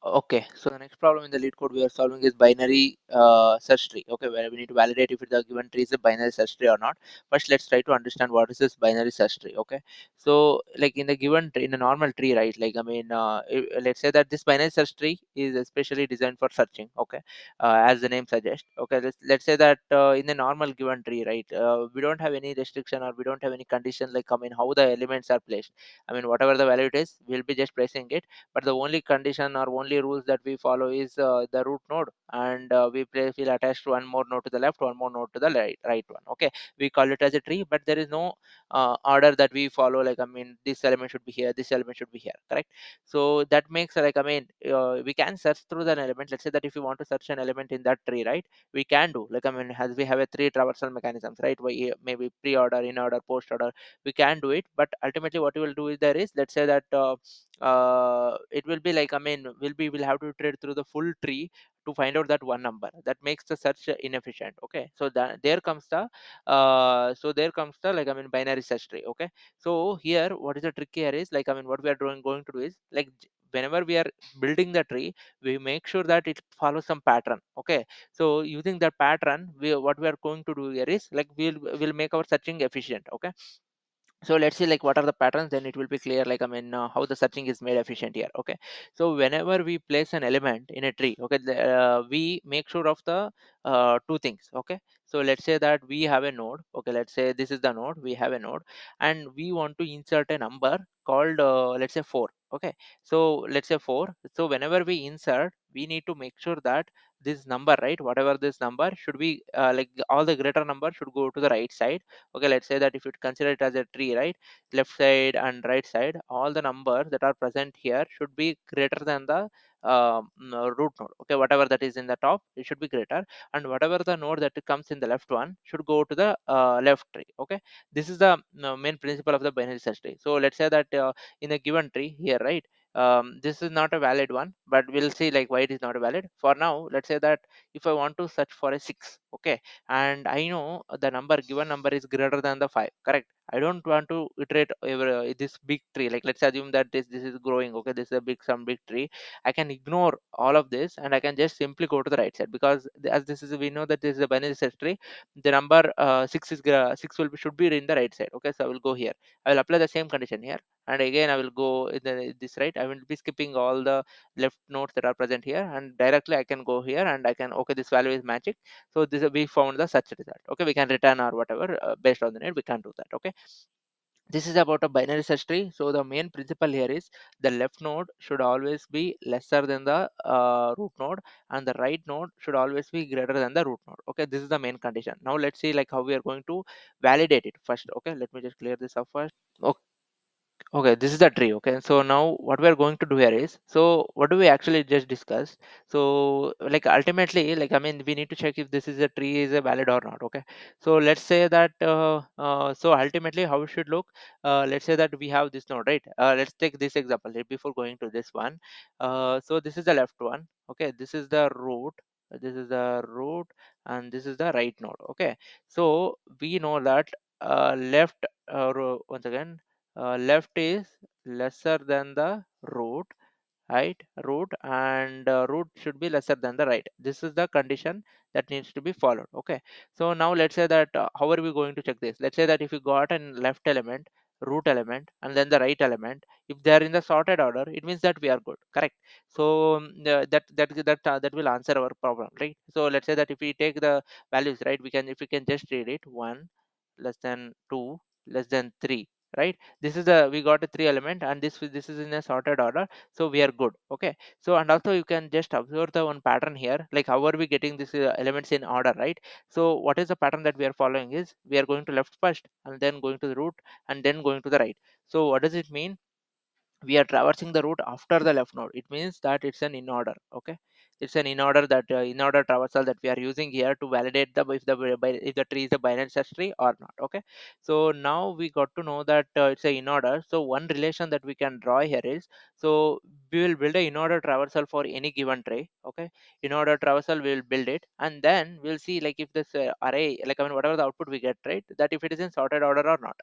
Okay, so the next problem in the lead code we are solving is binary search tree. Okay, where we need to validate if the given tree is a binary search tree or not. First, let's try to understand what is this binary search tree. Okay, so like in the given tree, in a normal tree, right? Like I mean, let's say that this binary search tree is especially designed for searching. Okay, as the name suggests. Okay, let's say that in the normal given tree, right? We don't have any restriction or we don't have any condition like I mean how the elements are placed. I mean whatever the value it is, we'll be just placing it, but the only condition or only rules that we follow is the root node, and we'll attach one more node to the left, one more node to the right one. Okay, we call it as a tree, but there is no order that we follow, like I mean this element should be here, this element should be here, correct? So that makes like I mean we can search through an element. Let's say that if you want to search an element in that tree, right, we can do, like I mean as we have a three traversal mechanisms, right? Maybe pre-order, in order, post order, we can do it, but ultimately what we will do is there is, let's say that it will be like I mean we'll have to iterate through the full tree to find out that one number. That makes the search inefficient. Okay, so that there comes the like I mean binary search tree. Okay, so here what is the trick here is like I mean what we are going to do is like whenever we are building the tree, we make sure that it follows some pattern. Okay, so using that pattern, what we are going to do here is like we'll make our searching efficient. Okay, so let's see like what are the patterns, then it will be clear like I mean how the searching is made efficient here. Okay, so whenever we place an element in a tree, okay, we make sure of the two things. Okay, so let's say that we have a node. Okay, let's say this is the node, we have a node, and we want to insert a number called let's say 4. Okay, so let's say 4. So whenever we insert, we need to make sure that this number, right, whatever this number should be like all the greater number should go to the right side. Okay, let's say that if you consider it as a tree, right, left side and right side, all the numbers that are present here should be greater than the root node. Okay, whatever that is in the top, it should be greater, and whatever the node that comes in the left one should go to the left tree. Okay, this is the main principle of the binary search tree. So let's say that in a given tree here, right, this is not a valid one, but we'll see like why it is not valid. For now, let's say that if I want to search for a 6, okay, and I know the number, given number is greater than the 5, correct? I don't want to iterate over this big tree. Like let's assume that this is growing. Okay, this is a some big tree. I can ignore all of this and I can just simply go to the right side, because as this is, we know that this is a binary search tree, the number 6 is 6 should be in the right side. Okay, so I will go here, I will apply the same condition here, and again I will go in this right, I will be skipping all the left nodes that are present here, and directly I can go here and I can, okay, this value is matching, so this we found the such result. Okay, we can return or whatever based on the net, we can do that. Okay, this is about a binary search tree. So the main principle here is the left node should always be lesser than the root node, and the right node should always be greater than the root node. Okay, this is the main condition. Now let's see like how we are going to validate it first. Okay, let me just clear this up first. Okay, this is the tree. Okay, so now what we are going to do here is, so what do we actually just discuss? So like ultimately, like I mean, we need to check if this is a tree is a valid or not. Okay, so let's say that so ultimately how it should look. Let's say that we have this node, right? Let's take this example before going to this one. So this is the left one. Okay, this is the root. This is the root, and this is the right node. Okay, so we know that left once again, left is lesser than the root, right, root, and root should be lesser than the right. This is the condition that needs to be followed. Okay, so now let's say that how are we going to check this? Let's say that if you got an left element, root element, and then the right element, if they are in the sorted order, it means that we are good, correct? So that will answer our problem, right? So let's say that if we take the values, right, we can, if we can just read it, 1 less than 2 less than 3, right? This is the, we got a 3 element, and this is in a sorted order, so we are good. Okay, so and also you can just observe the one pattern here, like how are we getting these elements in order, right? So what is the pattern that we are following is, we are going to left first, and then going to the root, and then going to the right. So what does it mean? We are traversing the route after the left node. It means that it's an in order. Okay, it's an in order, that in order traversal that we are using here to validate the if the tree is a binary search tree or not. Okay, so now we got to know that it's a in order. So one relation that we can draw here is, so we will build a in-order traversal for any given tray. Okay, in-order traversal we will build it, and then we'll see like if this array, like I mean whatever the output we get, right, that if it is in sorted order or not.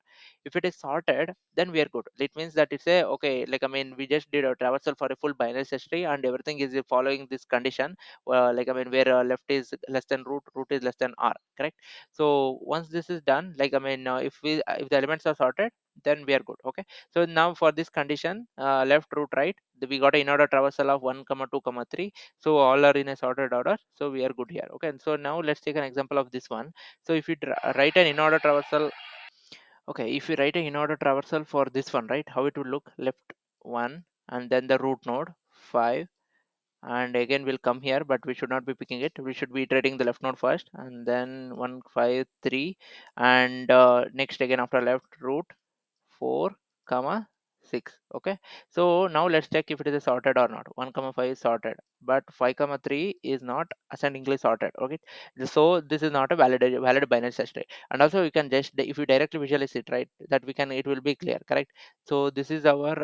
If it is sorted, then we are good. It means that it's a okay, like I mean we just did a traversal for a full binary search tree and everything is following this condition, like I mean where left is less than root is less than r, correct? So once this is done, like I mean if the elements are sorted, then we are good. Okay, so now for this condition, left, root, right, we got a in order traversal of 1 comma 2 comma 3, so all are in a sorted order, so we are good here. Okay, and so now let's take an example of this one. So if you write an in order traversal, okay, if you write an in order traversal for this one, right, how it would look: left 1 and then the root node 5, and again we'll come here, but we should not be picking it, we should be iterating the left node first, and then 1 5 3, and next again after left root 4 comma 6. Okay, so now let's check if it is sorted or not. 1 comma 5 is sorted, but 5 comma 3 is not ascendingly sorted. Okay, so this is not a valid binary search tree. And also you can just, if you directly visualize it, right, that we can, it will be clear, correct? So this is our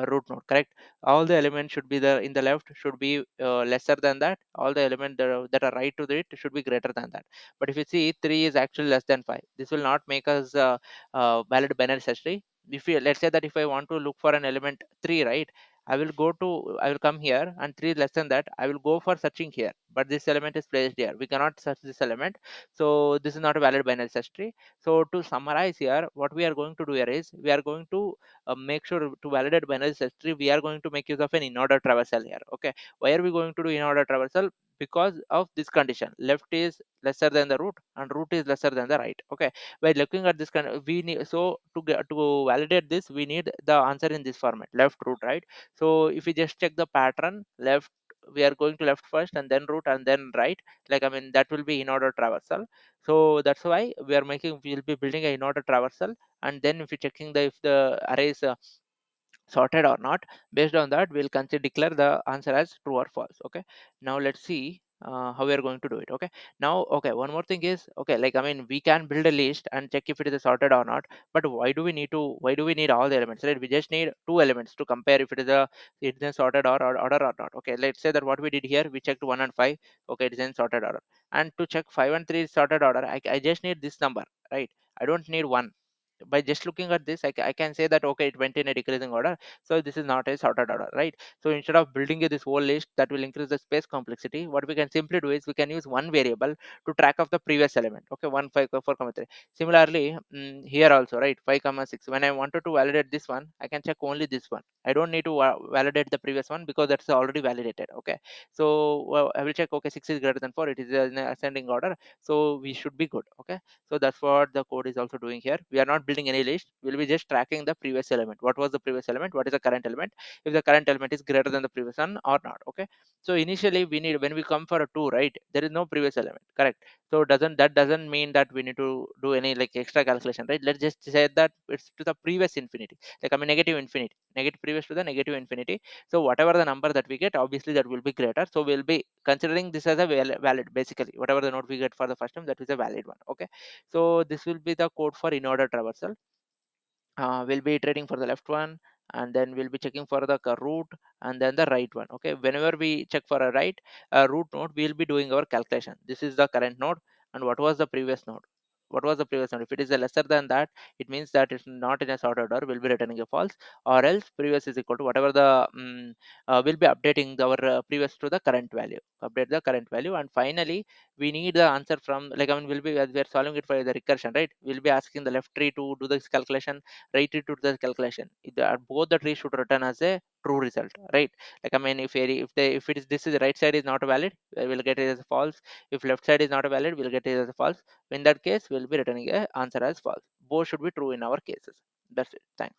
root node, correct? All the elements should be in the left should be lesser than that, all the elements that are right to it should be greater than that. But if you see 3 is actually less than 5, this will not make us valid binary search tree. If you, let's say that if I want to look for an element 3, right, I will come here, and 3 is less than that, I will go for searching here, but this element is placed here, we cannot search this element, so this is not a valid binary search tree. So to summarize here, what we are going to do here is we are going to make sure to validate binary search tree, we are going to make use of an in order traversal here. Okay, why are we going to do in order traversal? Because of this condition, left is lesser than the root and root is lesser than the right. Okay, by looking at this kind of, we need, so to validate this, we need the answer in this format: left, root, right. So if we just check the pattern, left, we are going to left first and then root and then right, like I mean that will be in order traversal. So that's why we'll be building a in order traversal, and then if you're checking the if the array is sorted or not, based on that we'll consider declare the answer as true or false. Okay, now let's see how we are going to do it. Okay, now, okay, one more thing is, okay, like I mean we can build a list and check if it is sorted or not, but why do we need all the elements, right? We just need two elements to compare if it is sorted or order or not. Okay, let's say that what we did here, we checked 1 and 5. Okay, it is in sorted order, and to check 5 and 3 is sorted order, I just need this number, right? I don't need one. By just looking at this, I can say that okay, it went in a decreasing order, so this is not a sorted order, right? So instead of building this whole list that will increase the space complexity, what we can simply do is we can use one variable to track of the previous element. Okay, 1 5 4 comma 3. Similarly, here also, right, 5 comma 6, when I wanted to validate this one, I can check only this one. I don't need to validate the previous one because that's already validated. Okay, so I will check, okay, 6 is greater than 4, it is in ascending order, so we should be good. Okay, so that's what the code is also doing here. We are not building any list, we'll be just tracking the previous element. What was the previous element, what is the current element, if the current element is greater than the previous one or not. Okay, so initially we need, when we come for a 2, right, there is no previous element, correct? So doesn't mean that we need to do any like extra calculation, right? Let's just say that it's to the previous infinity, like I mean negative infinity, negative previous to the negative infinity. So whatever the number that we get, obviously that will be greater, so we'll be considering this as a valid, basically whatever the node we get for the first time, that is a valid one. Okay, so this will be the code for in order traversal. We'll be iterating for the left one, and then we'll be checking for the root and then the right one. Okay, whenever we check for a right root node, we'll be doing our calculation. This is the current node, and what was the previous node, if it is a lesser than that, it means that it's not in a sorted order, we'll be returning a false, or else previous is equal to whatever the we'll be updating our previous to the current value, update the current value. And finally we need the answer from, like I mean we'll be, as we are solving it for the recursion, right, we'll be asking the left tree to do this calculation, right tree to do the calculation. Both the trees should return as a true result, right? Like I mean if it is, this is the right side is not valid, we'll get it as false. If left side is not valid, we'll get it as false. In that case, we'll be returning a answer as false. Both should be true in our cases. That's it. Thanks.